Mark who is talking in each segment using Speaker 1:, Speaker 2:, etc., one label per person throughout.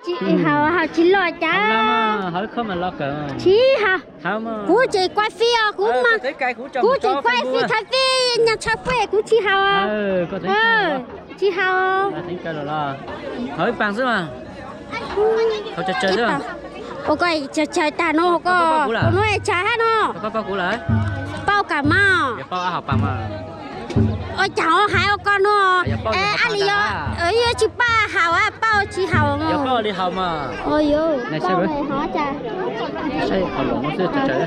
Speaker 1: chị hào chị lo cha
Speaker 2: hỏi không mà lo cỡ
Speaker 1: chị hào
Speaker 2: không mà
Speaker 1: cú chị quay phi à cú mà cú chị quay phi thay phi nhà cha quê cú chị hào à
Speaker 2: có thấy
Speaker 1: chị hào
Speaker 2: thấy cái rồi là hỏi bằng chứ màเขาจะเจอใช่ป่ะ
Speaker 1: โอเคจะตาโน่ก็น้อยชาฮะโน่
Speaker 2: có bao cũ lại
Speaker 1: เป้ากับมา
Speaker 2: อย่าเป้าเอาปังมา
Speaker 1: โอ้ยจ้าหายก็โน่อะไรอ่ะชิป้าหาวเป้าชีหาว
Speaker 2: อย่าเป้าđi học mà
Speaker 1: โอ้ยเป้าเลยหาจ้า
Speaker 2: ใช่เขาหลงมันจะเจอ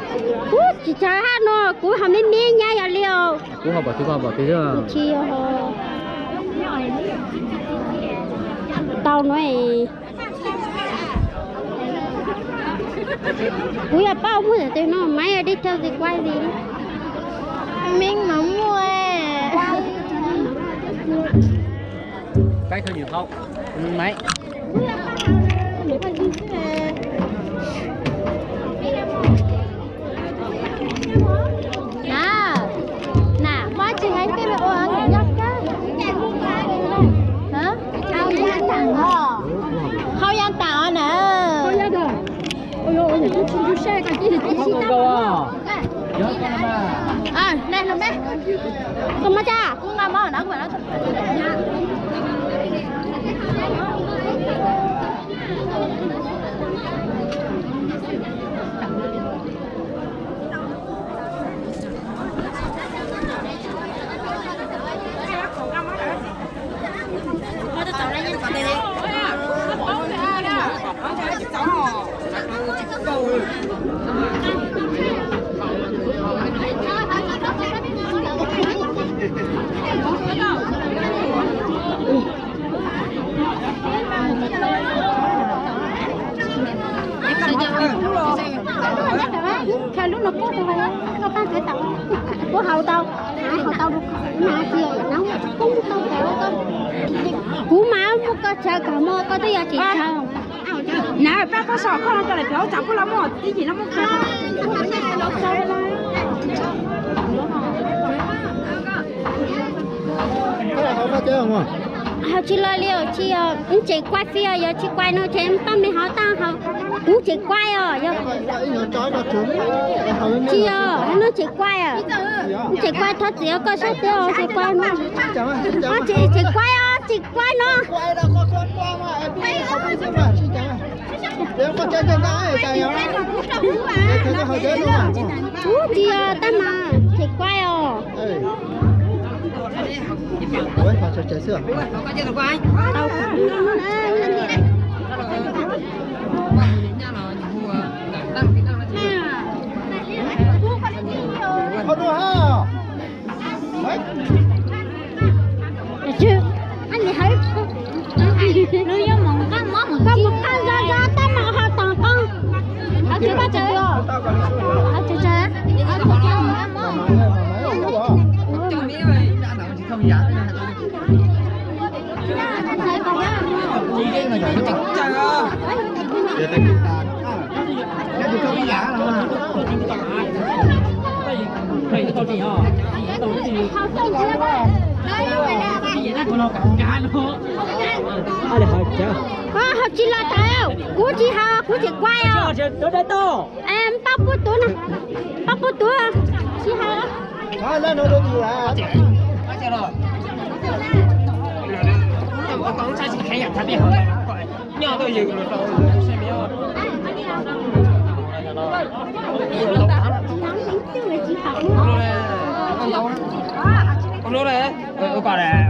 Speaker 1: กูจะชาฮะโน่กูทำไม่มีง่ายอย่างเดียว
Speaker 2: กูเขาบอกที่เขาบอกที่ว่า
Speaker 1: ชีโอเต้าน้อยกูอยากเป้ามือตัวน้องไม่ได้เท่าสิควายดีมิ้งหนมมวย
Speaker 2: cái thôi nhiều không mấy
Speaker 1: nè ba chị thấy cái đồ ăn nhóc á hả khao gian tặng hả khao gian tặng nè khao gian rồi ôi ôi ôi chú xe cái gì thì chị tao à nè nè bé con má cha con ngắm ở đó mà nó khai lúc nó có tao vậy nó phát cái tàu có hậu tàu được mà chiều nóng cũng tao kéo tao cú máu có chờ cả mơ có tới giờ chị sao
Speaker 3: nè bác có sọ không cho lại kéo chặt có lắm rồi cái gì nó không khai
Speaker 1: họ chỉ lo liệu chỉ quay phía giờ chỉ quay nó thêm tao mới họ tao họ cũng chỉ quay giờ chỉ nó chỉ quay chỉ quay thoát gì có số tiêu chỉ quay mà chỉ quay nó chỉ ta mà chỉ quay
Speaker 4: ôi họ chạy sữa
Speaker 1: tao
Speaker 4: không được ha
Speaker 1: chứ anh gì thấy nuôi vô một con ra ta mà họ toàn con họ chưa có chơi họ chưa chơi
Speaker 4: không giả chỉ cái này rồi nó trời ơi để tay chúng ta nó được không giả đâu mà
Speaker 2: thầy tao gì hả tao cái gì
Speaker 1: họ chơi chưa đó
Speaker 2: nó cắn cá nó ai để hỏi chứ
Speaker 1: họ chỉ là tao cú chỉ quay
Speaker 2: tôi đây to
Speaker 1: em bắt bút túi nè bắt bút túi chỉ hả
Speaker 4: thôi lên nó được gì à
Speaker 2: con sai chỉ khai nhận thật đi hả nhau tôi dừng rồi xe bé con lúa đây con này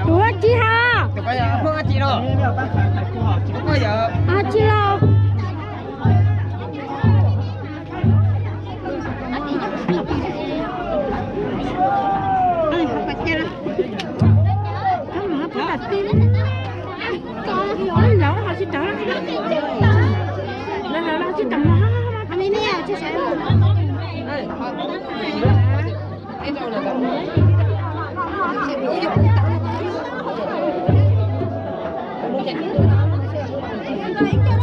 Speaker 1: Ủa chị hả?
Speaker 2: Không chị đâu. Không bao giờ.
Speaker 1: À chị đâu?
Speaker 3: con lẩu họ chỉ trả lên là chỉ tầm nó anh ấy nè chứ sẽ
Speaker 1: Hãy subscribe cho kênh Ghiền Mì Gõ để không bỏ lỡ những video hấp dẫn.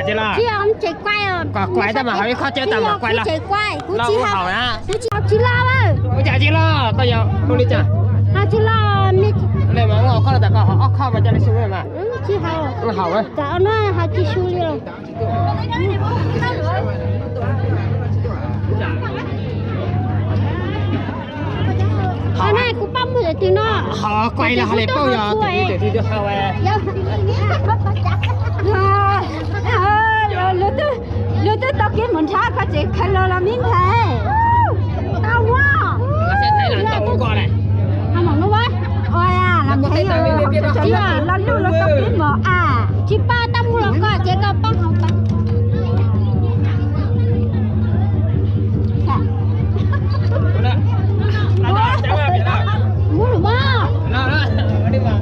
Speaker 2: Chị là
Speaker 1: chị ông chạy quay rồi
Speaker 2: quay ta mà hỏi khó chơi tao mà quay là
Speaker 1: chạy quay cú
Speaker 2: lâu
Speaker 1: chị
Speaker 2: hậu
Speaker 1: học
Speaker 2: á
Speaker 1: chị la ơi
Speaker 2: chị lo bây giờ không đi chả
Speaker 1: chị la mi
Speaker 2: này mà họ có là tại họ khó mà cho nó xuống mà
Speaker 1: chị học
Speaker 2: nó hậu ấy
Speaker 1: tại nó học chị xuống luôn hôm nay cũng bấm được thì nó
Speaker 2: họ quay là họ lấy bao giờ thì được hậu ấy
Speaker 3: lứa tôi tao kiếm một tháng có chỉ khai lo là miếng thế
Speaker 1: tao quá
Speaker 2: là sẽ thấy là tao qua này
Speaker 1: không mà nó quá ôi à làm thấy rồi chị à lần luôn nó tao kiếm mà à chị ba tao mua là có chị có băng không băng mua được không
Speaker 2: đó đi vào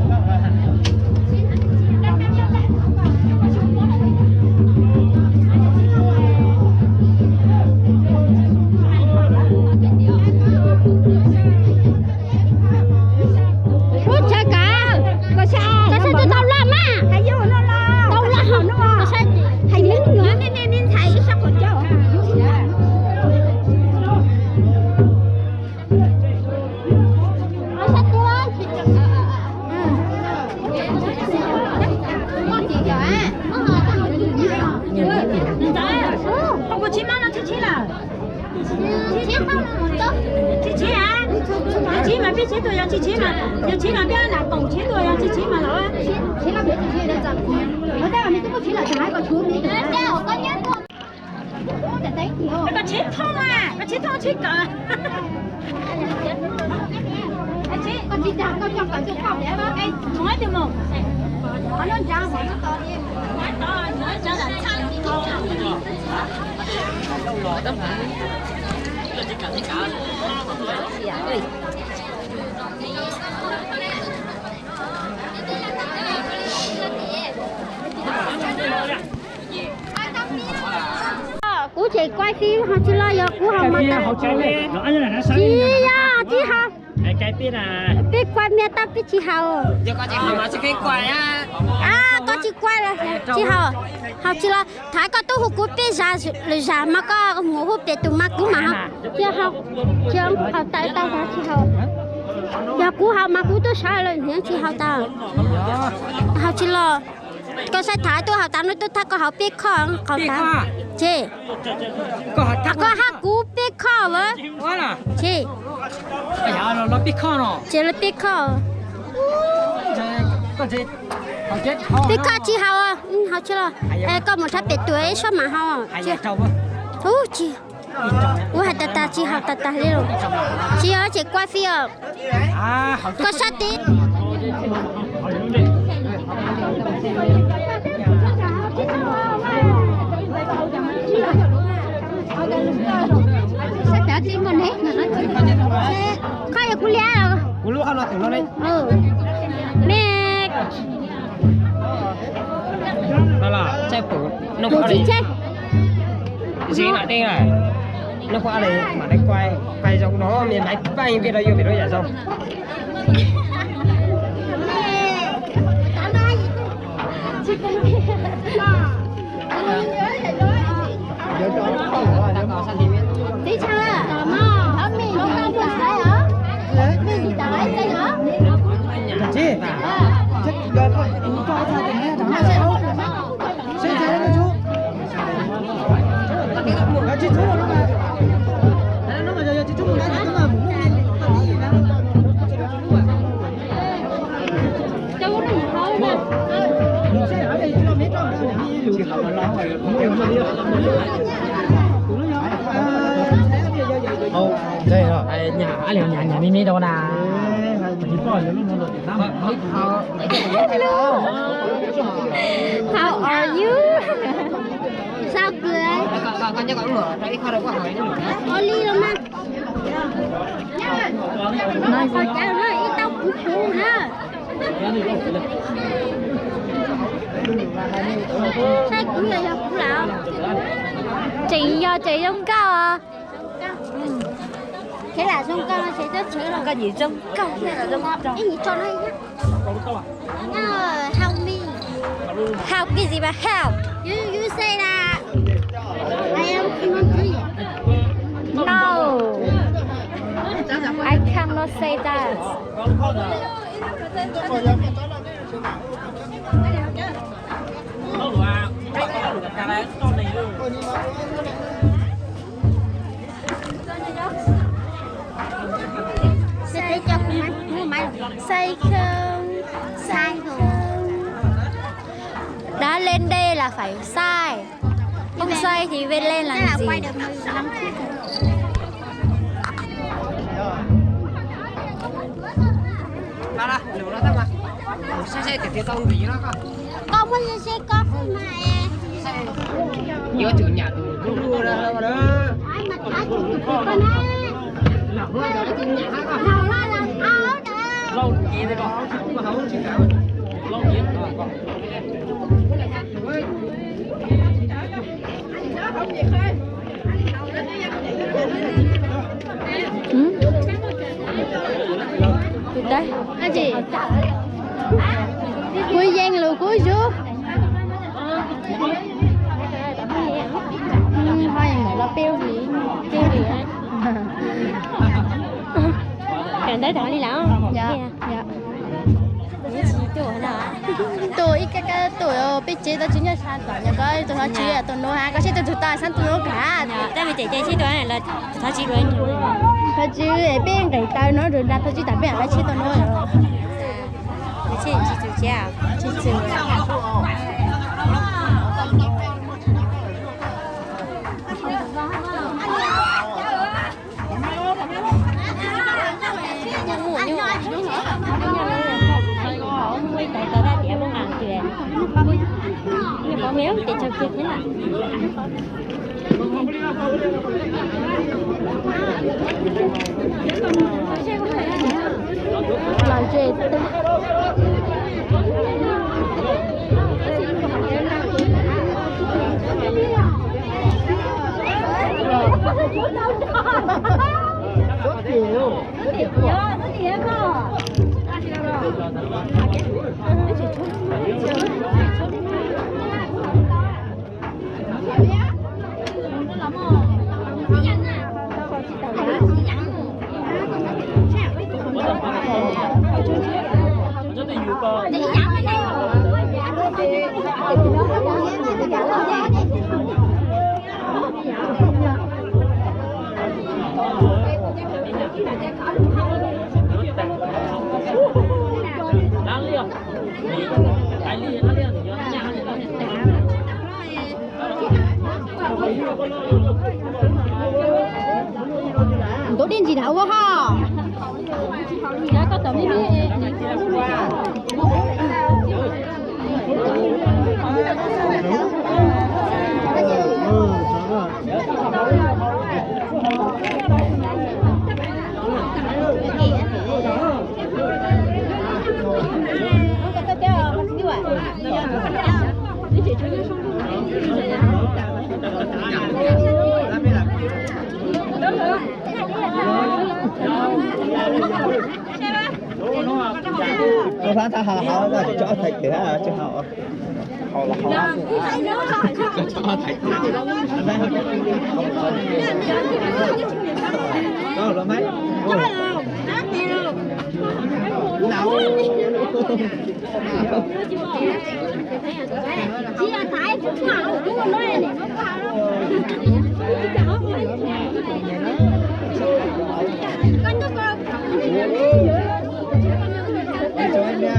Speaker 1: cú chị quay phim họ chỉ lo giờ cú họ mà ta chị học
Speaker 2: cái biết là
Speaker 1: biết quay mẹ ta biết chị học
Speaker 2: giờ có chị mà chị quay á
Speaker 1: có chị quay là chị học chỉ là thái có tôi học cú biết ra mà có ngủ học biết tụi mà cú mà học chị học tại tao đã chị học giờ cú học mà cú tôi sai rồi nhớ chị học tao học chỉ là có sai thái tôi học tao nói tôi có học biết khó tao chị có học cú biết khó vậy chị
Speaker 2: bây giờ nó biết khó rồi
Speaker 1: chị là biết khó
Speaker 2: có chị học chết
Speaker 1: biết khó chị học à học chưa là có một thằng biết tuổi số mà học à chị ủa hạt ta chị học ta lên chị ơi chị quay phim có sát tí sao đã tin mình hết mà nó khai cú lia rồi
Speaker 2: cú lúa nó thử nó đây
Speaker 1: mẹ
Speaker 2: đó là trái phủ nó có
Speaker 1: đây
Speaker 2: gì lại đây này nó qua đây mà nó quay trong nó miền máy bay kia đâu vô bị nó giả xong
Speaker 1: tí chưa ở mình không ăn được đấy hả mình gì đấy đây hả
Speaker 4: chị chắc giờ coi sao thì nghe thằng này đâu xe thế đó chú chị chú nó mà giờ chị chú nó đã mà
Speaker 1: đâu có gì thôi mà
Speaker 4: xe ở đây cho mấy con chị học mà lo rồi đây rồi
Speaker 2: nhà mini đâu nè
Speaker 1: How are you? Sao cười?
Speaker 2: Con nhớ con mở đây không đâu có hỏi nữa.
Speaker 1: Oli luôn mà. Nói sao cháu nói ít tao cũng phụ nữa. Sai cũng là cũng là
Speaker 5: chị do chị giống cao à.
Speaker 1: thế là trong cao nó sẽ rất chế là
Speaker 5: Cái gì giống cao thế là giống cao.
Speaker 1: cái gì cho nó help me
Speaker 5: Help cái gì mà help?
Speaker 1: you say that I am not doing it.
Speaker 5: No. I cannot say that.
Speaker 1: Sẽ cho con máy
Speaker 5: Sai không?
Speaker 1: sai không
Speaker 5: Đã lên đây là phải sai. Không sai thì bên lên
Speaker 1: thế
Speaker 5: làm
Speaker 1: là
Speaker 5: gì?
Speaker 1: quay được 15 phút
Speaker 2: Đó đó, lửa nó tắt mà. Xe cái tông gì đó con.
Speaker 1: con mới sẽ có mà
Speaker 2: Nhớ chủ nhà tụi đua ra đó.
Speaker 1: ai mà thả chủ con á hầu la là áo đó
Speaker 2: Lâu gì đây con, không có hấu chỉ cả. Lâu gì đó con.
Speaker 5: Đấy. Cái gì? Quy gian lừa cuối trước. Thôi một là tiêu gì đấy. Cần tới đợi đi lão. Dạ. Dạ. Tôi cái tuổi biết chế đó chính là san tuổi nhà cái tôi nói chuyện tôi nói ha có chế tôi ta san tôi nói cả. Tại vì chị chế tuổi này là tháo chị rồi. Tháo chị để bên cái tay nó rồi ra tháo chị tại bên lại chế tôi nói rồi. Chị chủ chế à? Chị chủ. Có méo để cho kịp thế nào. Làm chuyện tổ điện gì đâu quá ha. Đã có tấm
Speaker 4: Tôi phán ta họ là cho thịt thì đó chứ họ là họ cho thịt đó là mấy nào
Speaker 1: chỉ là tại cũng nào cũng nói này nó cao đó con có con
Speaker 4: anh cho anh nha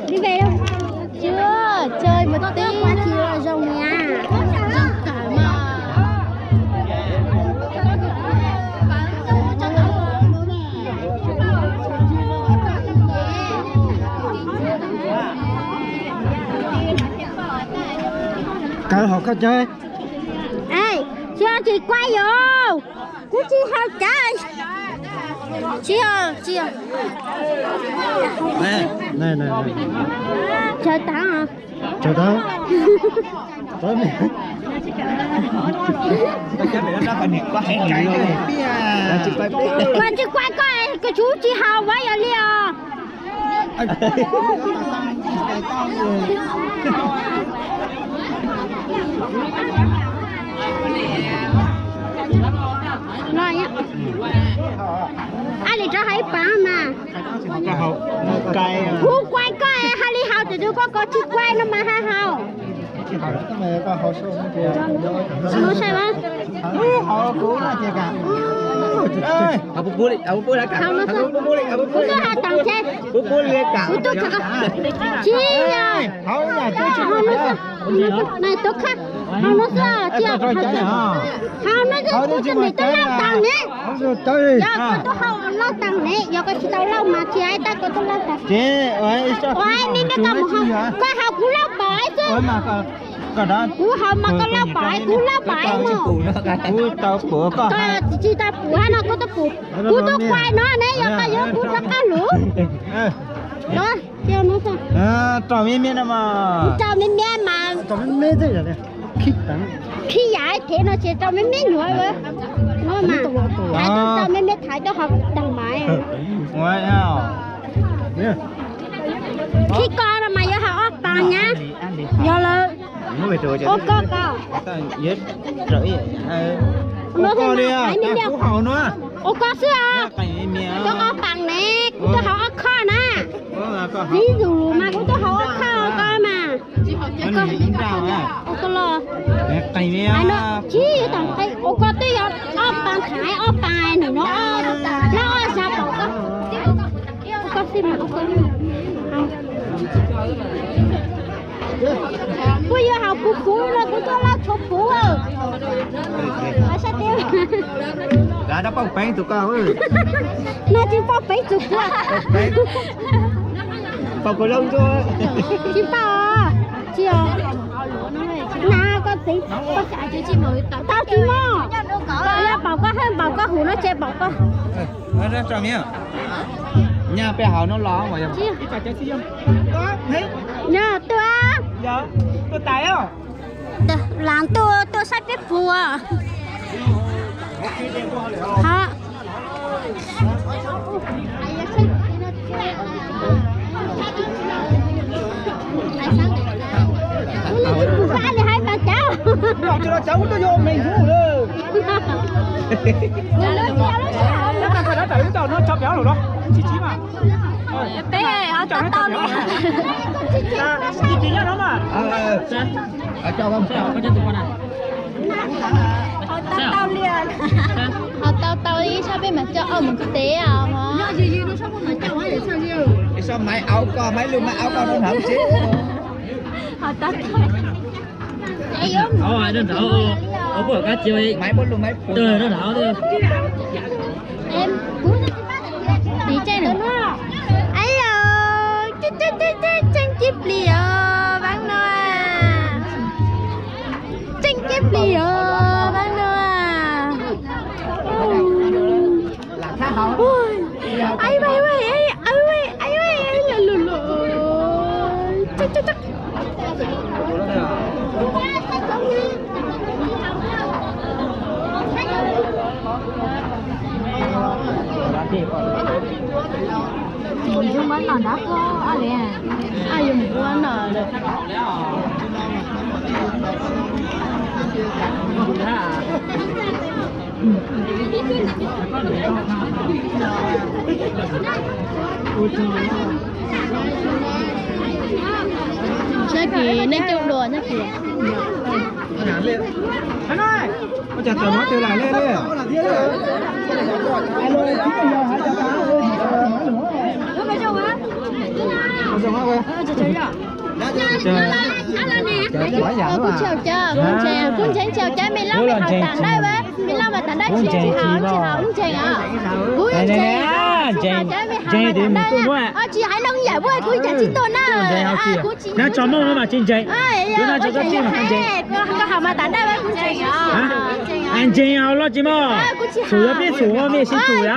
Speaker 1: đi về đâu chưa chơi một tí chưa rong
Speaker 4: Nó học cách chơi.
Speaker 1: Ê, chưa chị quay vô. Cú chị học chơi. Chưa.
Speaker 4: Này.
Speaker 1: Chơi tao hả?
Speaker 4: Chờ tao. Tới mày.
Speaker 1: Còn chị quay coi cái chú chị học vậy ở liền. Nói nhá. Ai đi cho hay bán mà. Cú quay coi hai đi học thì đứa có chị quay nó mà hai học. Nó sai quá.
Speaker 4: Họ cũ là chị cả.
Speaker 2: Abu boleh dah kak.
Speaker 1: Không nó sao? Cú tôi hai tầng xe.
Speaker 2: Abu boleh kak.
Speaker 1: Cú tôi cả. Chị ơi.
Speaker 4: Họ là tôi chỉ
Speaker 1: Không nó sao? Này tôi khác. Không nó sao? Chị ơi. Không nó sao? Tôi chuẩn bị tôi lau tầng nè.
Speaker 4: Không rồi tới.
Speaker 1: Dạ, tôi không lau tầng nè. Giờ cái chị tao lau mà chị ấy ta có tôi lau tầng.
Speaker 4: Chị ơi sao?
Speaker 1: Ôi, nên cái cầm không. Coi học cú lau bãi chứ.
Speaker 4: Ôi mà cả đó.
Speaker 1: Cú học mà có lau bãi mà.
Speaker 4: Cú tao của con.
Speaker 1: Coi chị ta phụ hay nó có tao phụ. Cú tôi quay nó nè, giờ cái giờ cú ta cá lũ. Đó, kêu nó sao?
Speaker 4: Trò miên mà.
Speaker 1: Cho mình miên mà.
Speaker 4: Trò miên thế này. Khích tặng.
Speaker 1: Khi giải thế nó sẽ cho mình miên nữa vậy. Nó mà. Tại tôi cho mình miên thái cho học đằng mãi.
Speaker 4: Ngoài nào.
Speaker 1: Khi con là mày giờ học bằng nhá. Giờ là ô co co.
Speaker 4: Yes. Rồi.
Speaker 1: Nó
Speaker 4: Con đi à.
Speaker 1: Nó
Speaker 4: Cú hậu nữa.
Speaker 1: ô co xưa à. Cho con bằng nè. Cũng cho học kho nè. Ví dụ mà cũng cho học kho coi mà. Ô co lo.
Speaker 4: Cày mía.
Speaker 1: Ai nó chỉ thằng cái ô co tí giờ ốp bằng thái ốp bài nữa nó sao bảo có. Có xin mà có. Bây giờ học phú là cũng cho là chụp phú à. Sao tiêu?
Speaker 4: Đã bóc bánh tụi con ơi.
Speaker 1: Nó chỉ bóc bánh chụp à.
Speaker 4: Bóc có lông thôi.
Speaker 1: Chỉ bóc à? Chỉ à? Nào có tí. Tao chỉ mò. Tao bảo có hơn bảo có hủ nó chơi bảo có.
Speaker 4: Nó ra trò mía. Nhà bé hào nó ló mà.
Speaker 1: Chi?
Speaker 2: Kak chơi siam.
Speaker 1: Nhờ tôi á.
Speaker 2: Ya. Tôi tài không?
Speaker 1: Làm tôi sắp biết phù à. Hả? Phù ra thì hai bà cháu.
Speaker 2: Cho cháu tôi vô mình ngủ rồi. Nó cần phải đã tẩy tao nó chọc béo rồi đó. Chị mà.
Speaker 1: Bé ở tao luôn.
Speaker 2: Chị nhá nó mà.
Speaker 4: Cho con sao?
Speaker 2: Có chân tụi con à?
Speaker 1: Tao liền.
Speaker 5: Tao đi sao bên mặt cho ông một tí à hả?
Speaker 4: Sao mày áo con mấy luôn mà áo con nó hỏng chứ.
Speaker 2: Nó đảo. Ở bữa cá chơi.
Speaker 4: Mấy bốn luôn mấy.
Speaker 2: Trời nó đảo thôi.
Speaker 1: Em
Speaker 5: Đi chơi nữa.
Speaker 1: ấy chân chip lìa bác Noa chân chip lìa bác Noa ai lù chắc
Speaker 5: Dùng bánh nọ đã có ai vậy? Ai dùng bánh nọ được? Chắc kì nên chụp đồ chắc kì.
Speaker 4: Anh ơi, có chặt tờ nó từ lại lên đi.
Speaker 5: Cuốn chào cha mình lo mà tặng đây với mình lo mà tặng đây chị hào chị hào chèn à cuốn chèn chị hào cha mình
Speaker 6: chơi thì một tuần nữa
Speaker 5: chị hãy nông giải vui cũng chẳng chỉ tuần nào
Speaker 6: nó cho mông nó mà chơi chơi bữa nay cho cái chơi mà ăn chơi
Speaker 5: có hào mà tán đây với cũng chơi
Speaker 6: ăn chơi ao lo chứ mà chủ yếu biết chủ yếu biết xin chủ yếu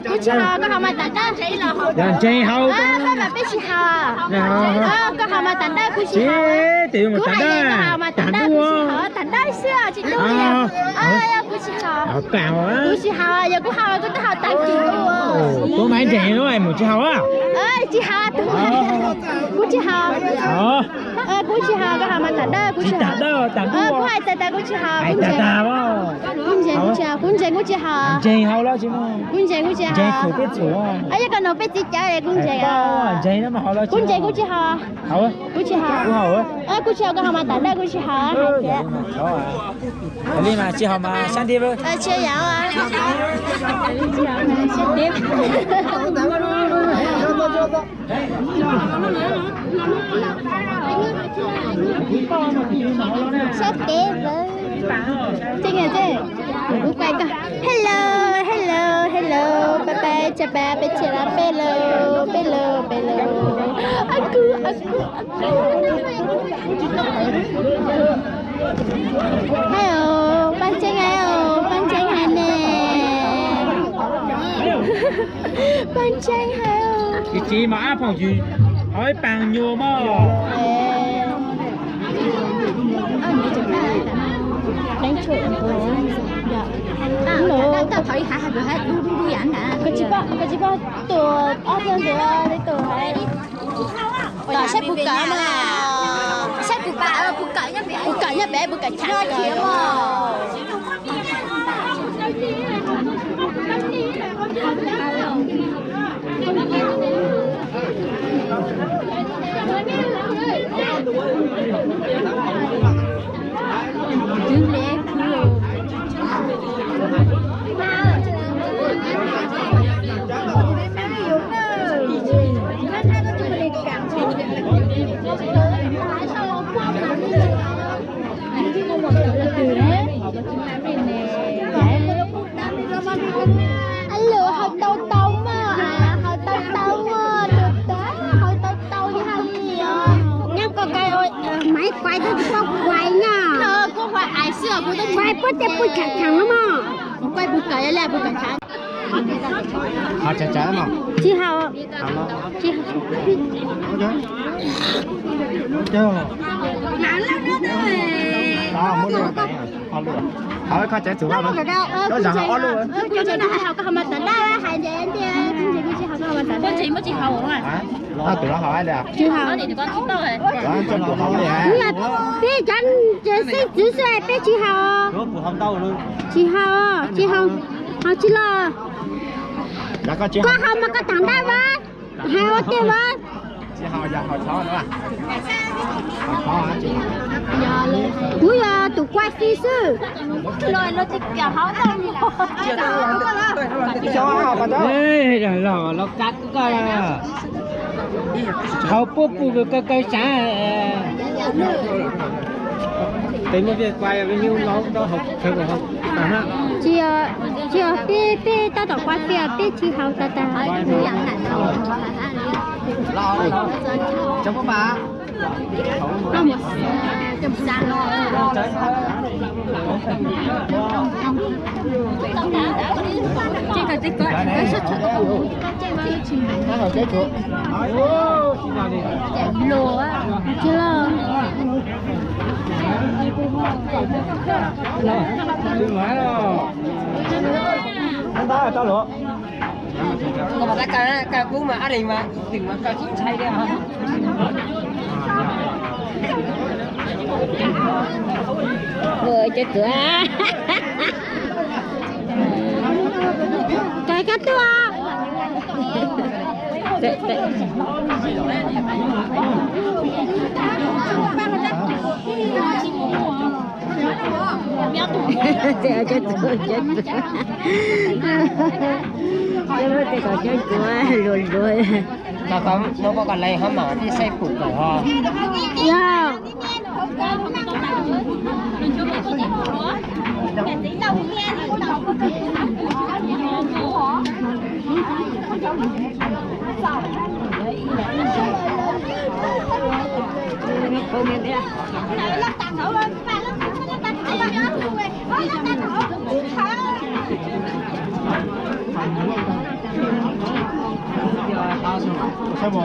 Speaker 5: cũng chơi có hào mà tán đây
Speaker 6: ăn chơi hào
Speaker 5: cái mà biết chị hào có hào mà tán đây cũng chị hào
Speaker 6: thì một tán đây
Speaker 5: hào mà tán đây tán đây xưa chị tu nhiều cũng chị hào
Speaker 6: cào á
Speaker 5: cũng chị hào giờ cũng hào cũng hào tán chị
Speaker 6: có mấy chơi nữa một chơi hào á
Speaker 5: chị hào cũng chị hào cũng chị hào có hào mà tán đây cũng chị hào
Speaker 6: tán đâu
Speaker 5: cũng hai tán cũng chị hào
Speaker 6: cũng
Speaker 5: chị
Speaker 6: hào
Speaker 5: cũng chị hào
Speaker 6: chơi hào lo chứ mà
Speaker 5: cũng chị hào
Speaker 6: chơi khổ biết chủ
Speaker 5: ấy cái nó biết chị chơi cũng chị
Speaker 6: chơi nó mà hào lo
Speaker 5: cũng chị hào
Speaker 6: hào á
Speaker 5: cũng chị hào
Speaker 6: cũng hào á
Speaker 5: cũng chị hào có hào mà tán đây cũng chị hào
Speaker 6: đi mà chị hào mà sang đi luôn
Speaker 5: chơi dạo à sắp tiếp với chơi nghe chơi cũng quay coi hello hello hello bye bye chào ba bye chào la hello hello hello aku hello ban chơi hay nè ban chơi hay
Speaker 6: cái chị mà áp phòng gì hỏi bằng nhiều mà
Speaker 5: đánh trộm tao thấy hả hả hả đu ảnh hả cái chị ba tổ ở bên đó cái tổ này tổ xếp bút cỡ mà xếp bút cỡ nhá bé bút cỡ chán kia mà đứng lẽ alo hậu tàu tàu mà hậu tàu mà được đó hậu tàu đi hay gì nhá có cái ơi
Speaker 1: máy quay tôi quay nha
Speaker 5: có quay ai xưa cũng tôi
Speaker 1: quay bớt để bớt khẳng khẳng lắm mà
Speaker 5: quay bút cỡ là bút cỡ khá
Speaker 4: họ chả chả mà
Speaker 1: chị hào chị
Speaker 4: chưa đó muốn luôn họ luôn họ có trẻ chủ không đó giờ họ luôn
Speaker 5: cái chuyện này học có mà tận đây hai giờ em đi chị học có mà tận đây chị học không à
Speaker 4: tụi nó hỏi đây
Speaker 1: chị hào
Speaker 5: thì con chúng tôi rồi
Speaker 4: đó cho nó hỏi
Speaker 1: là bé chân chơi xích chữ xe bé chị hào chị hào chị lo có hào mà có thằng đây với hào kia với
Speaker 4: chị họ giờ họ khó nữa khó hả chị
Speaker 1: bây giờ tụi quay phi sư
Speaker 5: rồi nó chỉ kiểu háo đâu
Speaker 6: ê lò cắt cái hào bút cái sáng tính một việc quay bao nhiêu nó học không học
Speaker 1: chị bé tao đọc quay bé chị hào ta
Speaker 4: lo đi chấm có bà
Speaker 5: không chụp sáng chỉ cần tích cực cái xuất chuột
Speaker 4: nó là cái chuột
Speaker 5: lúa á
Speaker 1: chị lo
Speaker 4: anh ta là tao lụa
Speaker 2: còn mà cái cú mà ăn mà đừng mà cái chín chay đấy hả
Speaker 1: vừa chết cửa cái tua chết chết lùi
Speaker 2: nó có còn này hả mà đi xe cục cả ho
Speaker 1: dạ
Speaker 2: 后面的。
Speaker 4: 什么？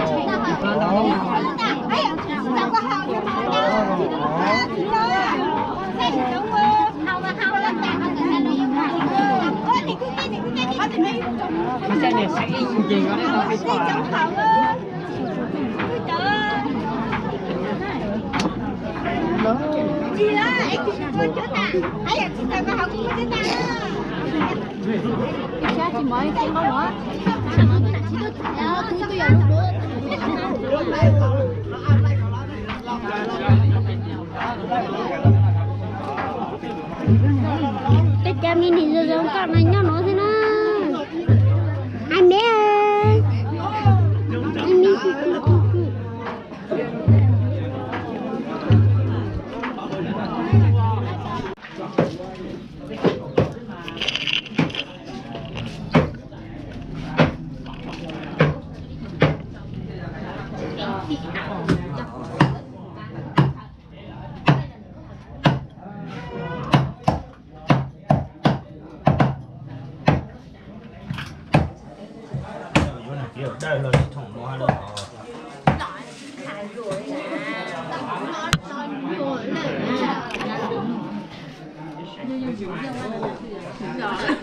Speaker 2: 佢真係死唔認嗰啲特別怪。
Speaker 1: chị đó ấy chị con chỗ ta ấy là chị ta có học của chúng ta
Speaker 5: cha chị mới chị có nữa chị tôi giờ lúc nữa
Speaker 1: tất cả mình thì giờ giống con này nhau nói thế nào anh bé ơi anh đi
Speaker 4: đây là thùng hoa đó.
Speaker 5: Rồi